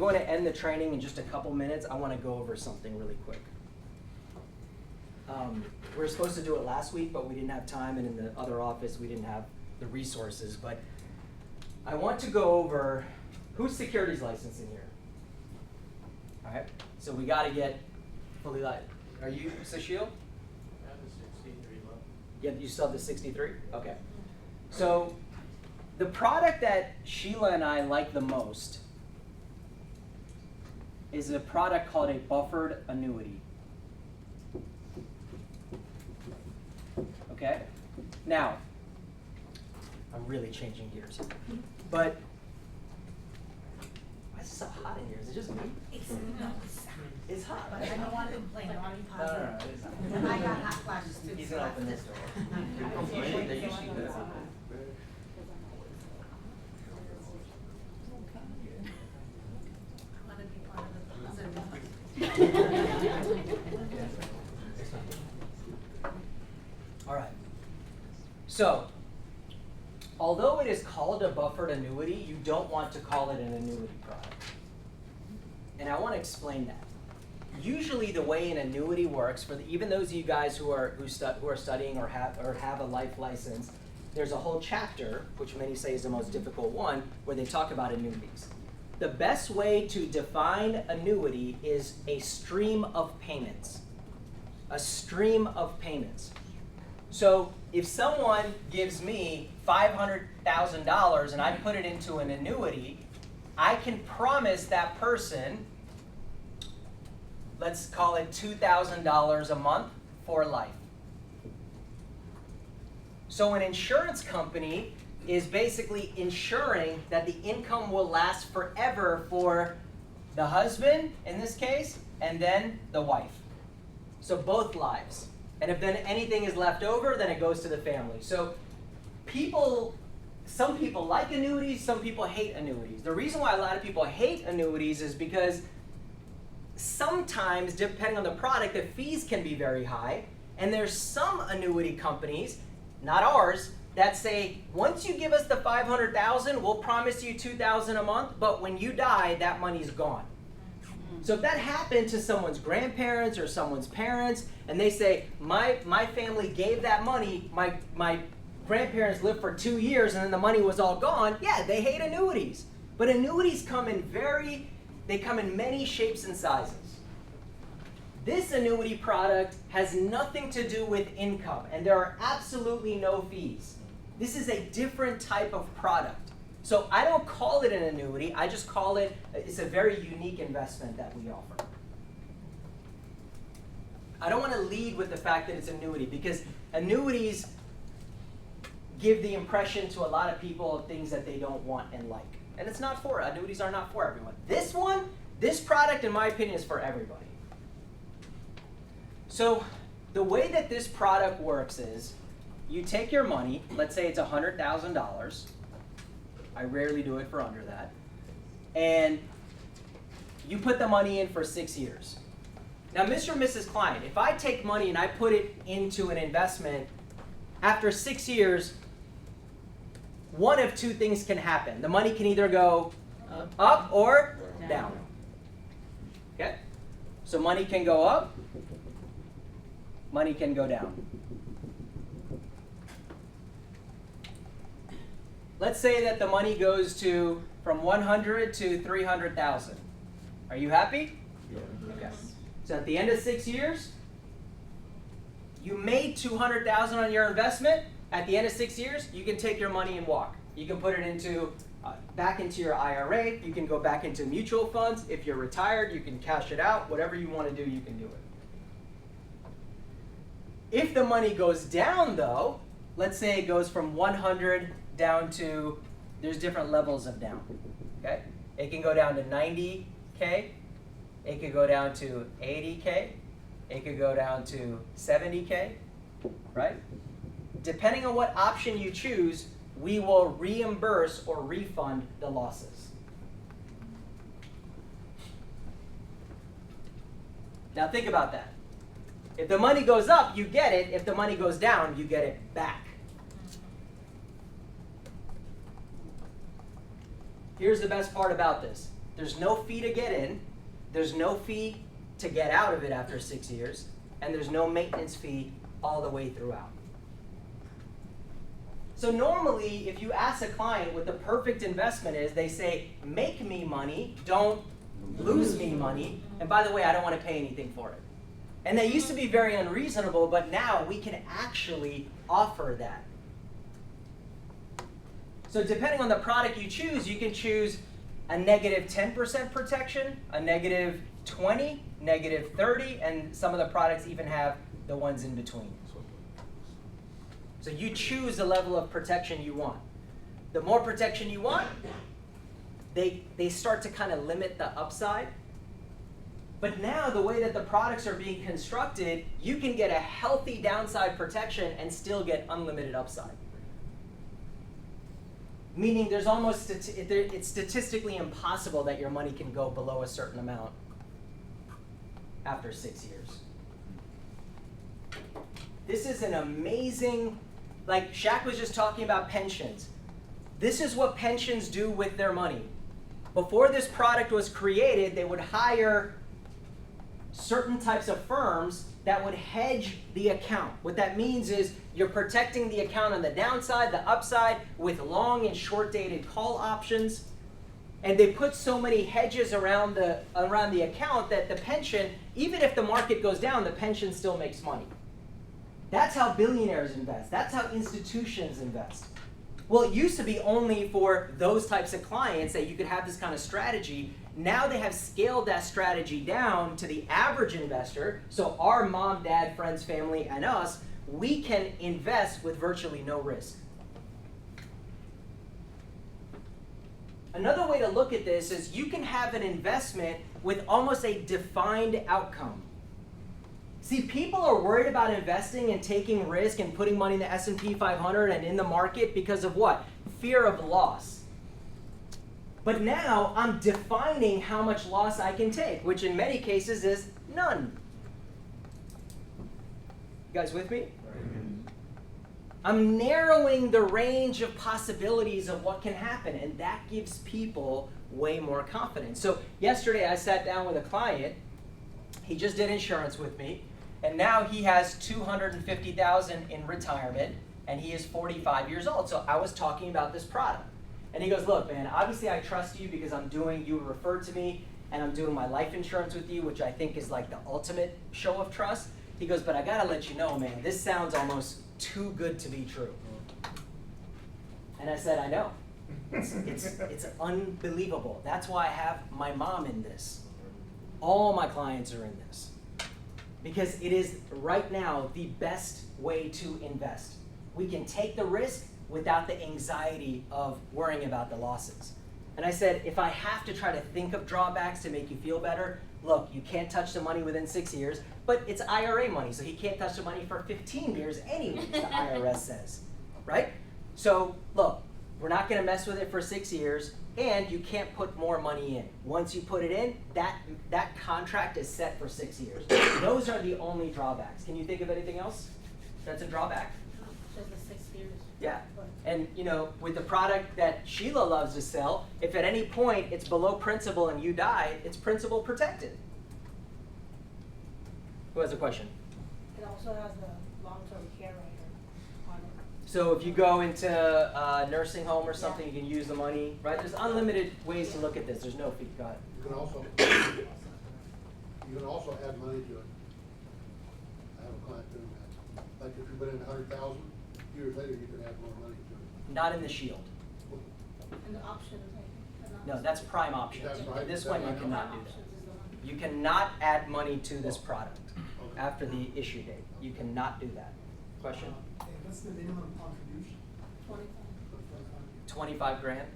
going to end the training in just a couple minutes. I want to go over something really quick. We were supposed to do it last week, but we didn't have time, and in the other office we didn't have the resources. But I want to go over who's securities licensed in here. All right, so we got to get fully licensed. Are you, Sushil? I have the 63 left. Yeah, you still have the 63? Okay. So the product that Sheila and I like the most is a product called a buffered annuity. Okay? Now, I'm really changing gears. But why is it so hot in here? Is it just me? It's hot. But I don't want to complain, I want to be No, no, positive. no, it's not. And I got hot flashes too. He's so gonna that's open this it. door. They usually do. I want to be part of the positive. All right. So, although it is called a buffered annuity, you don't want to call it an annuity product. And I want to explain that. Usually the way an annuity works, for even those of you guys who are studying or have a life license, there's a whole chapter, which many say is the most difficult one, where they talk about annuities. The best way to define annuity is a stream of payments. A stream of payments. So if someone gives me $500,000 and I put it into an annuity, I can promise that person, let's call it $2,000 a month for life. So an insurance company is basically ensuring that the income will last forever for the husband, in this case, and then the wife. So both lives. And if then anything is left over, then it goes to the family. So some people like annuities, some people hate annuities. The reason why a lot of people hate annuities is because sometimes, depending on the product, the fees can be very high. And there's some annuity companies, not ours, that say, once you give us the $500,000, we'll promise you $2,000 a month, but when you die, that money's gone. So if that happened to someone's grandparents or someone's parents, and they say, my family gave that money, my grandparents lived for 2 years and then the money was all gone, yeah, they hate annuities. But annuities come in many shapes and sizes. This annuity product has nothing to do with income, and there are absolutely no fees. This is a different type of product. So I don't call it an annuity, I just call it, it's a very unique investment that we offer. I don't want to lead with the fact that it's annuity, because annuities give the impression to a lot of people of things that they don't want and like. And it's not for, annuities are not for everyone. This product, in my opinion, is for everybody. So the way that this product works is, you take your money, let's say it's $100,000. I rarely do it for under that. And you put the money in for 6 years. Now, Mr. and Mrs. Client, if I take money and I put it into an investment, after 6 years, one of two things can happen. The money can either go up or down. Okay? So money can go up, money can go down. Let's say that the money goes from 100 to 300,000. Are you happy? Yeah. Okay. So at the end of 6 years, you made 200,000 on your investment. At the end of 6 years, you can take your money and walk. You can put it into back into your IRA. You can go back into mutual funds. If you're retired, you can cash it out. Whatever you want to do, you can do it. If the money goes down, though, let's say it goes from 100 down to, there's different levels of down. Okay? It can go down to 90K. It could go down to 80K. It could go down to 70K, right? Depending on what option you choose, we will reimburse or refund the losses. Now think about that. If the money goes up, you get it. If the money goes down, you get it back. Here's the best part about this. There's no fee to get in. There's no fee to get out of it after 6 years. And there's no maintenance fee all the way throughout. So normally, if you ask a client what the perfect investment is, they say, make me money, don't lose me money. And by the way, I don't want to pay anything for it. And they used to be very unreasonable, but now we can actually offer that. So depending on the product you choose, you can choose a negative 10% protection, a negative 20, negative 30, and some of the products even have the ones in between. So you choose the level of protection you want. The more protection you want, they start to kind of limit the upside. But now the way that the products are being constructed, you can get a healthy downside protection and still get unlimited upside. Meaning there's almost, it's statistically impossible that your money can go below a certain amount after 6 years. This is an amazing, like Shaq was just talking about pensions. This is what pensions do with their money. Before this product was created, they would hire certain types of firms that would hedge the account. What that means is you're protecting the account on the downside, the upside, with long and short-dated call options. And they put so many hedges around the account that the pension, even if the market goes down, the pension still makes money. That's how billionaires invest. That's how institutions invest. Well, it used to be only for those types of clients that you could have this kind of strategy. Now they have scaled that strategy down to the average investor. So our mom, dad, friends, family, and us, we can invest with virtually no risk. Another way to look at this is you can have an investment with almost a defined outcome. See, people are worried about investing and taking risk and putting money in the S&P 500 and in the market because of what? Fear of loss. But now I'm defining how much loss I can take, which in many cases is none. You guys with me? I'm narrowing the range of possibilities of what can happen, and that gives people way more confidence. So yesterday I sat down with a client. He just did insurance with me, and now he has $250,000 in retirement, and he is 45 years old. So I was talking about this product. And he goes, look, man, obviously I trust you because you referred to me, and I'm doing my life insurance with you, which I think is like the ultimate show of trust. He goes, but I gotta let you know, man, this sounds almost too good to be true. And I said, I know. It's unbelievable. That's why I have my mom in this. All my clients are in this. Because it is right now the best way to invest. We can take the risk without the anxiety of worrying about the losses. And I said, if I have to try to think of drawbacks to make you feel better, look, you can't touch the money within 6 years, but it's IRA money, so he can't touch the money for 15 years anyway, the IRS says, right? So look, we're not gonna mess with it for 6 years, and you can't put more money in. Once you put it in, that contract is set for 6 years. Those are the only drawbacks. Can you think of anything else that's a drawback? Just the 6 years. Yeah, and with the product that Sheila loves to sell, if at any point it's below principal and you die, it's principal protected. Who has a question? It also has the long-term care rider on it. So if you go into a nursing home or something, you can use the money, right? There's unlimited ways to look at this. There's no fee. Go ahead. You can also add money to it. I have a client doing that. Like if you put in 100,000, years later you can add more money to it. Not in the Shield. And the options, I think. No, that's prime options. That's right. This That's one you right. cannot do Options that. is the one. You cannot add money to this product Okay. after the issue date. You cannot do that. Question? What's the minimum contribution? 25. 25 grand?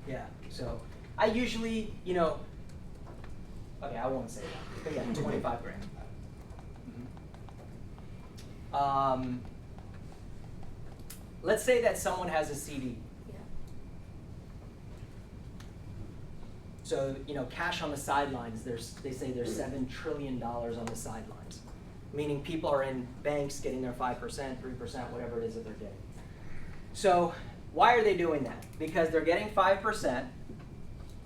Yeah, so I usually, okay, I won't say that, but yeah, 25 grand. Let's say that someone has a CD. Yeah. So, cash on the sidelines, they say there's $7 trillion on the sidelines, meaning people are in banks getting their 5%, 3%, whatever it is that they're getting. So, why are they doing that? Because they're getting 5%,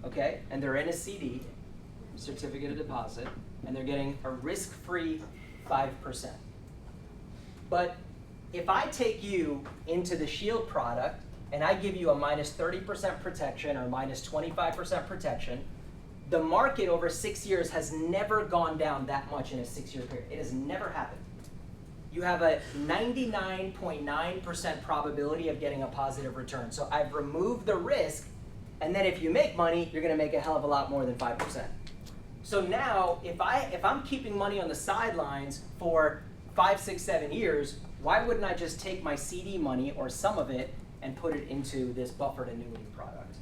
okay? And they're in a CD, certificate of deposit, and they're getting a risk-free 5%. But if I take you into the Shield product and I give you a minus 30% protection or minus 25% protection, the market over 6 years has never gone down that much in a 6-year period. It has never happened. You have a 99.9% probability of getting a positive return. So I've removed the risk, and then if you make money, you're gonna make a hell of a lot more than 5%. So now, if I'm keeping money on the sidelines for 5, 6, 7 years, why wouldn't I just take my CD money or some of it and put it into this buffered annuity product?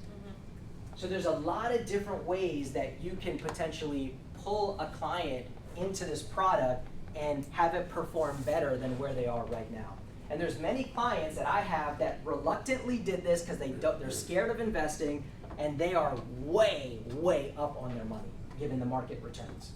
So there's a lot of different ways that you can potentially pull a client into this product and have it perform better than where they are right now. And there's many clients that I have that reluctantly did this because they're scared of investing, and they are way, way up on their money, given the market returns.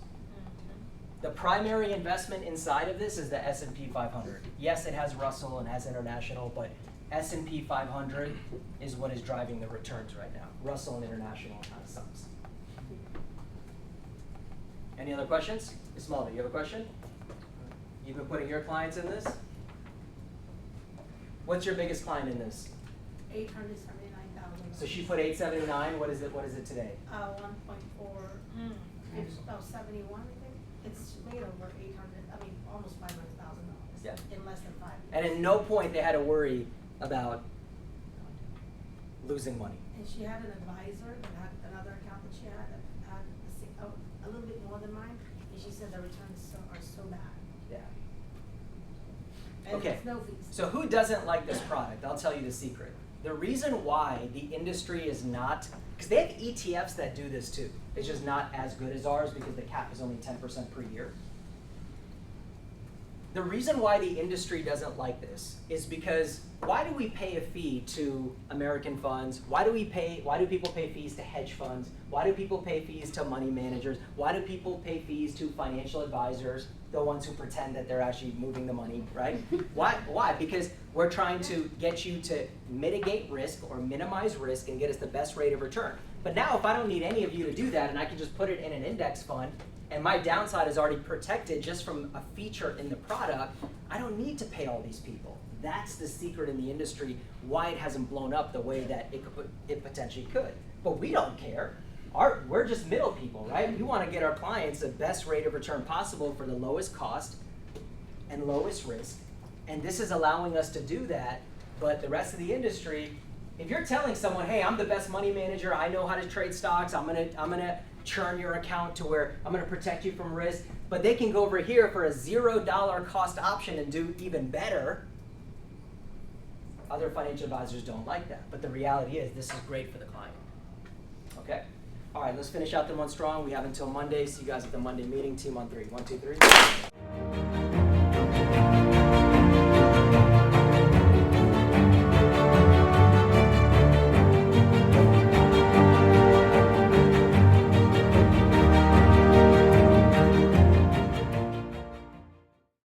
The primary investment inside of this is the S&P 500. Yes, it has Russell and has International, but S&P 500 is what is driving the returns right now. Russell and International kind of sucks. Any other questions? Ismalda, you have a question? You've been putting your clients in this? What's your biggest client in this? 879,000. So she put 879. What is it today? 1.4. It's about 71, I think. It's made over 800. I mean, almost $500,000. Yeah. In less than 5 years. And at no point they had to worry about losing money. And she had an advisor that had another account that she had that had a little bit more than mine, and she said the returns are so bad. Yeah. And Okay. it's no fees. So who doesn't like this product? I'll tell you the secret. The reason why the industry is not, because they have ETFs that do this too. It's just not as good as ours because the cap is only 10% per year. The reason why the industry doesn't like this is because why do we pay a fee to American funds? Why do people pay fees to hedge funds? Why do people pay fees to money managers? Why do people pay fees to financial advisors, the ones who pretend that they're actually moving the money, right? Why? Because we're trying to get you to mitigate risk or minimize risk and get us the best rate of return. But now if I don't need any of you to do that and I can just put it in an index fund and my downside is already protected just from a feature in the product, I don't need to pay all these people. That's the secret in the industry, why it hasn't blown up the way that it potentially could. But we don't care. We're just middle people, right? We want to get our clients the best rate of return possible for the lowest cost and lowest risk. And this is allowing us to do that. But the rest of the industry, if you're telling someone, hey, I'm the best money manager, I know how to trade stocks, I'm gonna churn your account to where I'm gonna protect you from risk, but they can go over here for a $0 cost option and do even better. Other financial advisors don't like that. But the reality is this is great for the client. Okay? All right, let's finish out the month strong. We have until Monday. See you guys at the Monday meeting. Team on 3. 1, 2, 3.